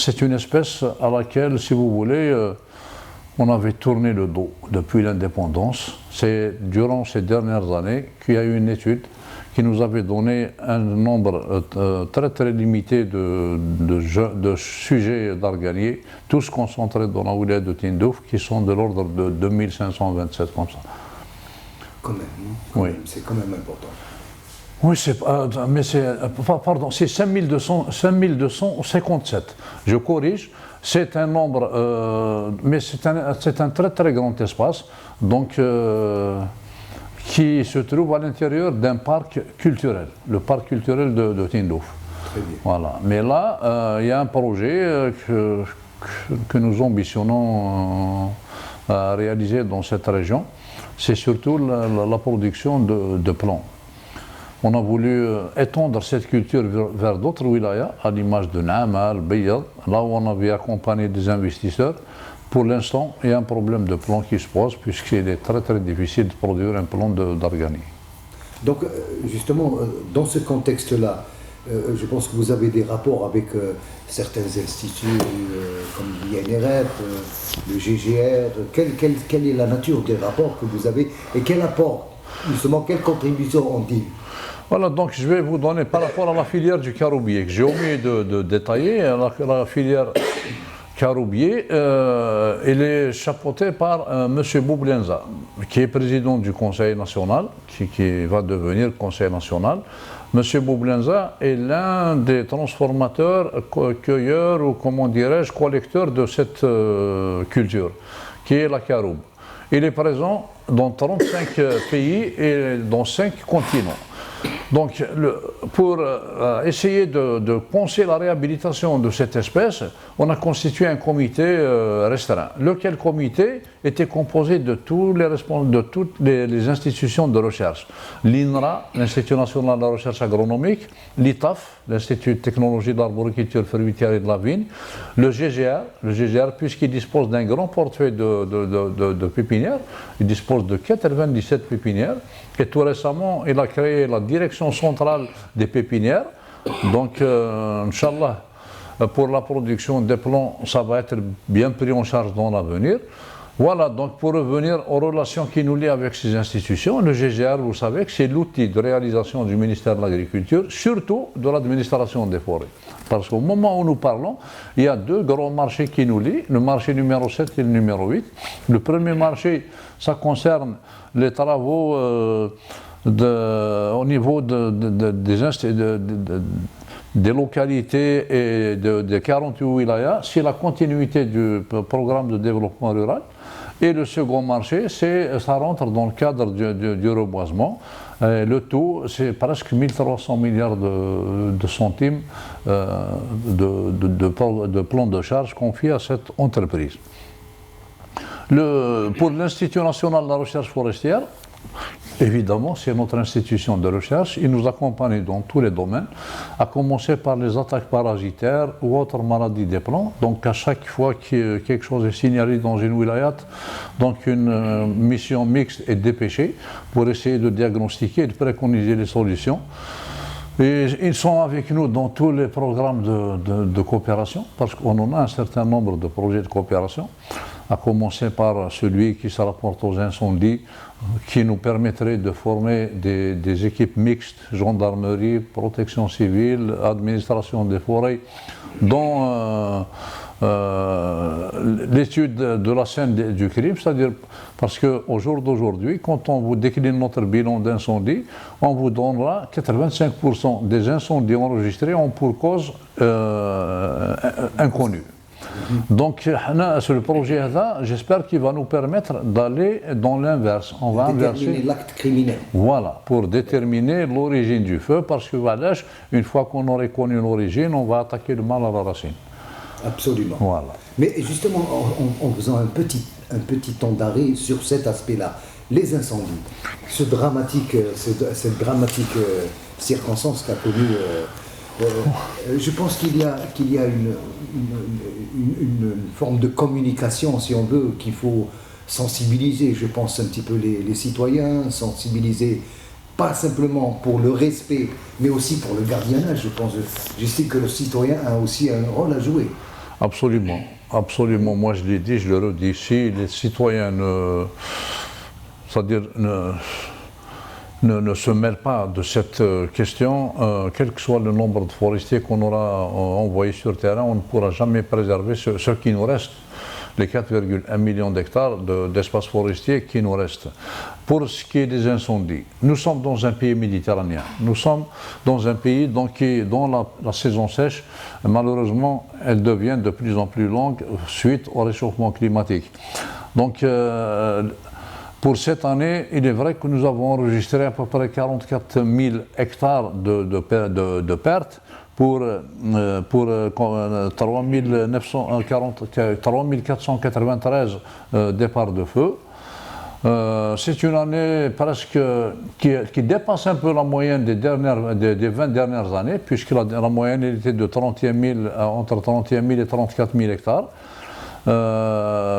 c'est une espèce à laquelle, si vous voulez, on avait tourné le dos depuis l'indépendance. C'est durant ces dernières années qu'il y a eu une étude qui nous avait donné un nombre très très limité de sujets d'arganiers, tous concentrés dans la wilaya de Tindouf, qui sont de l'ordre de 2527 comme ça. Quand même, oui. C'est quand même important. Oui, mais pardon, c'est 5257. Je corrige, c'est un nombre, mais c'est un très très grand espace, donc qui se trouve à l'intérieur d'un parc culturel, le parc culturel de Tindouf. Très bien. Voilà. Mais là, il y a un projet que nous ambitionnons à réaliser dans cette région. C'est surtout la production de plants. On a voulu étendre cette culture vers d'autres wilayas, à l'image de Naama, Al-Bayad, là où on avait accompagné des investisseurs. Pour l'instant, il y a un problème de plomb qui se pose, puisqu'il est très très difficile de produire un plomb d'arganie. Donc, justement, dans ce contexte-là, je pense que vous avez des rapports avec certains instituts comme l'INRF, le GGR. Quelle est la nature des rapports que vous avez et quel apport, justement, quelle contribution ont-ils? Voilà, donc je vais vous donner par rapport à la filière du caroubier, que j'ai omis de détailler. La filière caroubier, il est chapeauté par M. Boublenza, qui est président du Conseil national, qui va devenir Conseil national. M. Boublenza est l'un des transformateurs, cueilleurs ou, comment dirais-je, collecteurs de cette culture, qui est la caroube. Il est présent dans 35 pays et dans 5 continents. Donc, pour essayer de penser la réhabilitation de cette espèce, on a constitué un comité restreint. Lequel comité était composé de toutes les institutions de recherche. L'INRA, l'Institut national de la recherche agronomique, l'ITAF, l'Institut de technologie de l'arboriculture fruitière et de la vigne, le GGR, puisqu'il dispose d'un grand portefeuille de pépinières, il dispose de 97 pépinières, et tout récemment, il a créé la direction centrale des pépinières. Donc, Inch'Allah, pour la production des plants, ça va être bien pris en charge dans l'avenir. Voilà, donc pour revenir aux relations qui nous lient avec ces institutions, le GGR, vous savez que c'est l'outil de réalisation du ministère de l'Agriculture, surtout de l'administration des forêts. Parce qu'au moment où nous parlons, il y a 2 grands marchés qui nous lient, le marché numéro 7 et le numéro 8. Le premier marché, ça concerne les travaux au niveau des localités et des 48 wilayas, c'est la continuité du programme de développement rural. Et le second marché, ça rentre dans le cadre du reboisement. Le tout, c'est presque 1300 milliards de centimes de plans de charge confiés à cette entreprise. Pour l'Institut national de la recherche forestière, évidemment, c'est notre institution de recherche. Il nous accompagne dans tous les domaines, à commencer par les attaques parasitaires ou autres maladies des plants. Donc, à chaque fois que quelque chose est signalé dans une wilayat, donc une mission mixte est dépêchée pour essayer de diagnostiquer et de préconiser les solutions. Et ils sont avec nous dans tous les programmes de coopération, parce qu'on en a un certain nombre de projets de coopération, à commencer par celui qui se rapporte aux incendies, qui nous permettrait de former des équipes mixtes, gendarmerie, protection civile, administration des forêts, dont l'étude de la scène du crime, c'est-à-dire parce qu'au jour d'aujourd'hui, quand on vous décline notre bilan d'incendie, on vous donnera 85% des incendies enregistrés ont pour cause inconnue. Donc, sur le projet, j'espère qu'il va nous permettre d'aller dans l'inverse. On va déterminer l'acte criminel. Voilà, pour déterminer l'origine du feu, parce que voilà, une fois qu'on aurait connu l'origine, on va attaquer le mal à la racine. Absolument. Voilà. Mais justement, en faisant un petit temps d'arrêt sur cet aspect-là, les incendies, cette dramatique circonstance qu'a connue. Je pense qu'il y a une forme de communication, si on veut, qu'il faut sensibiliser, je pense, un petit peu les citoyens, sensibiliser, pas simplement pour le respect, mais aussi pour le gardiennage, je pense. Je sais que le citoyen a aussi un rôle à jouer. Absolument, absolument. Moi, je l'ai dit, je le redis. Si les citoyens c'est-à-dire ne se mêlent pas de cette question, quel que soit le nombre de forestiers qu'on aura envoyés sur le terrain, on ne pourra jamais préserver ce qui nous reste, les 4,1 millions d'hectares d'espaces forestiers qui nous restent. Pour ce qui est des incendies, nous sommes dans un pays méditerranéen. Nous sommes dans un pays dont la saison sèche, malheureusement, elle devient de plus en plus longue suite au réchauffement climatique. Donc, pour cette année, il est vrai que nous avons enregistré à peu près 44 000 hectares de pertes pour 3 493 départs de feu. C'est une année presque qui dépasse un peu la moyenne des 20 dernières années, puisque la moyenne était de entre 31 000 et 34 000 hectares.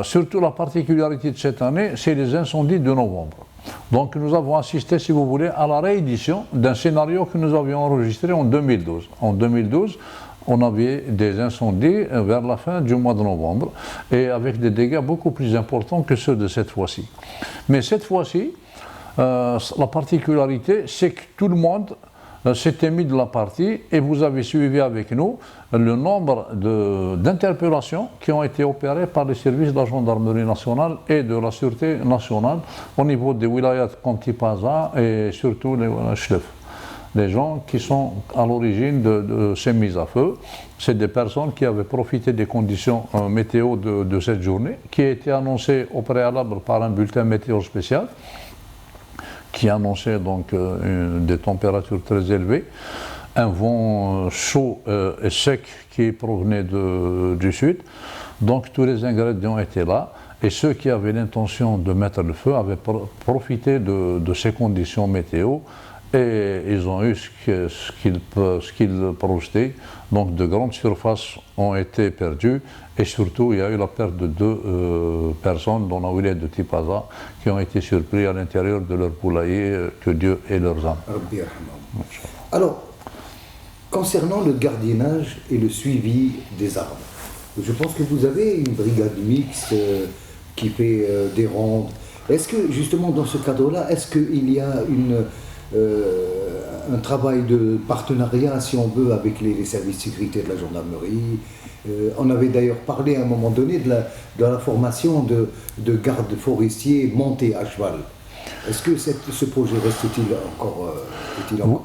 Surtout la particularité de cette année, c'est les incendies de novembre. Donc nous avons assisté, si vous voulez, à la réédition d'un scénario que nous avions enregistré en 2012. En 2012, on avait des incendies vers la fin du mois de novembre et avec des dégâts beaucoup plus importants que ceux de cette fois-ci. Mais cette fois-ci, la particularité, c'est que tout le monde s'était mis de la partie et vous avez suivi avec nous le nombre d'interpellations qui ont été opérées par les services de la gendarmerie nationale et de la sûreté nationale au niveau des wilayats comme Tipaza et surtout les Chlef. Les gens qui sont à l'origine de ces mises à feu, c'est des personnes qui avaient profité des conditions météo de cette journée, qui a été annoncée au préalable par un bulletin météo spécial, qui annonçait donc des températures très élevées, un vent chaud et sec qui provenait du sud. Donc tous les ingrédients étaient là et ceux qui avaient l'intention de mettre le feu avaient profité de ces conditions météo et ils ont eu ce qu'ils projetaient. Donc de grandes surfaces ont été perdues et surtout il y a eu la perte de 2 personnes dans la wilaya de Tipaza qui ont été surpris à l'intérieur de leur poulailler, que Dieu ait leurs âmes. Alors, concernant le gardiennage et le suivi des armes, je pense que vous avez une brigade mixte qui fait des rondes. Est-ce que justement dans ce cadre-là, est-ce qu'il y a un travail de partenariat, si on veut, avec les services de sécurité de la gendarmerie? On avait d'ailleurs parlé à un moment donné de la formation de gardes forestiers montés à cheval. Est-ce que ce projet reste-t-il encore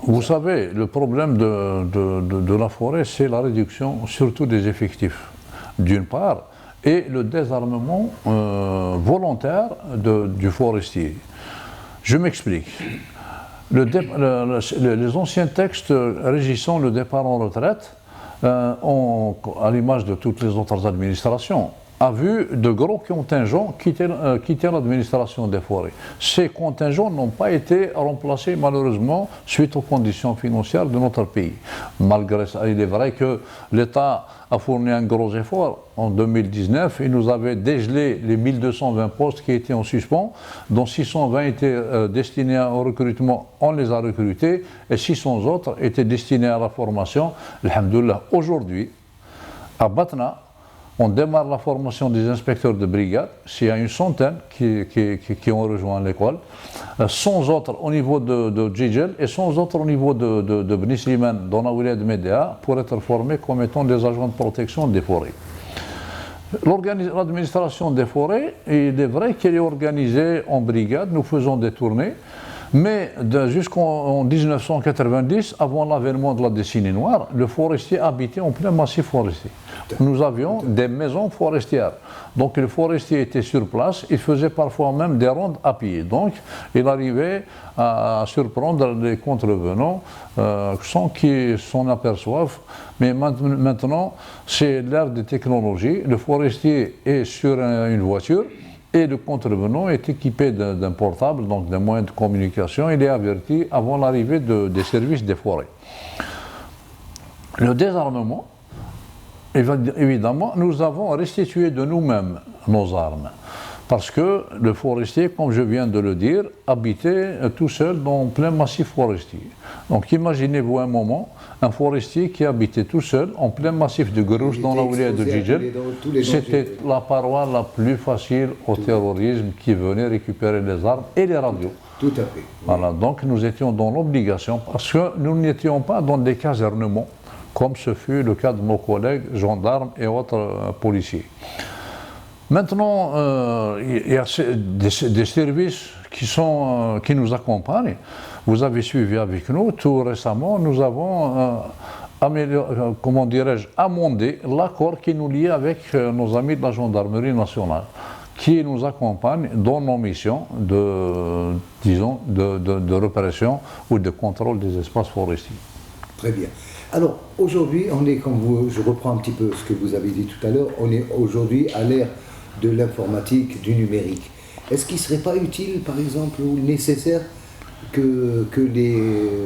Vous savez, le problème de la forêt, c'est la réduction surtout des effectifs, d'une part, et le désarmement volontaire du forestier. Je m'explique. Les anciens textes régissant le départ en retraite, à l'image de toutes les autres administrations, a vu de gros contingents quitter l'administration des forêts. Ces contingents n'ont pas été remplacés malheureusement suite aux conditions financières de notre pays. Malgré ça, il est vrai que l'État a fourni un gros effort. En 2019, il nous avait dégelé les 1220 postes qui étaient en suspens, dont 620 étaient destinés au recrutement, on les a recrutés, et 600 autres étaient destinés à la formation. Alhamdoulilah, aujourd'hui, à Batna, on démarre la formation des inspecteurs de brigade. S'il y a une centaine qui ont rejoint l'école, 100 autres au niveau de Djidjel et 100 autres au niveau de Bni Slimane, dans la wilaya de Médéa, pour être formés comme étant des agents de protection des forêts. L'administration des forêts, il est vrai qu'elle est organisée en brigade, nous faisons des tournées, mais jusqu'en 1990, avant l'avènement de la décennie noire, le forestier habitait en plein massif forestier. Nous avions des maisons forestières. Donc le forestier était sur place, il faisait parfois même des rondes à pied. Donc il arrivait à surprendre les contrevenants sans qu'ils s'en aperçoivent. Mais maintenant, c'est l'ère des technologies. Le forestier est sur une voiture et le contrevenant est équipé d'un portable, donc d'un moyen de communication. Il est averti avant l'arrivée des services des forêts. Le désarmement, évidemment, nous avons restitué de nous-mêmes nos armes. Parce que le forestier, comme je viens de le dire, habitait tout seul dans plein massif forestier. Donc imaginez-vous un moment, un forestier qui habitait tout seul en plein massif de Gurouch dans la wilaya de Djidjel. C'était la paroi la plus facile au terrorisme qui venait récupérer les armes et les radios. Tout à fait. Voilà, donc nous étions dans l'obligation, parce que nous n'étions pas dans des casernements, comme ce fut le cas de nos collègues gendarmes et autres policiers. Maintenant, il y a des services qui nous accompagnent. Vous avez suivi avec nous, tout récemment, nous avons amendé l'accord qui nous lie avec nos amis de la gendarmerie nationale, qui nous accompagnent dans nos missions de répression ou de contrôle des espaces forestiers. Très bien. Alors, aujourd'hui, on est, je reprends un petit peu ce que vous avez dit tout à l'heure, on est aujourd'hui à l'ère de l'informatique, du numérique. Est-ce qu'il ne serait pas utile, par exemple, ou nécessaire que les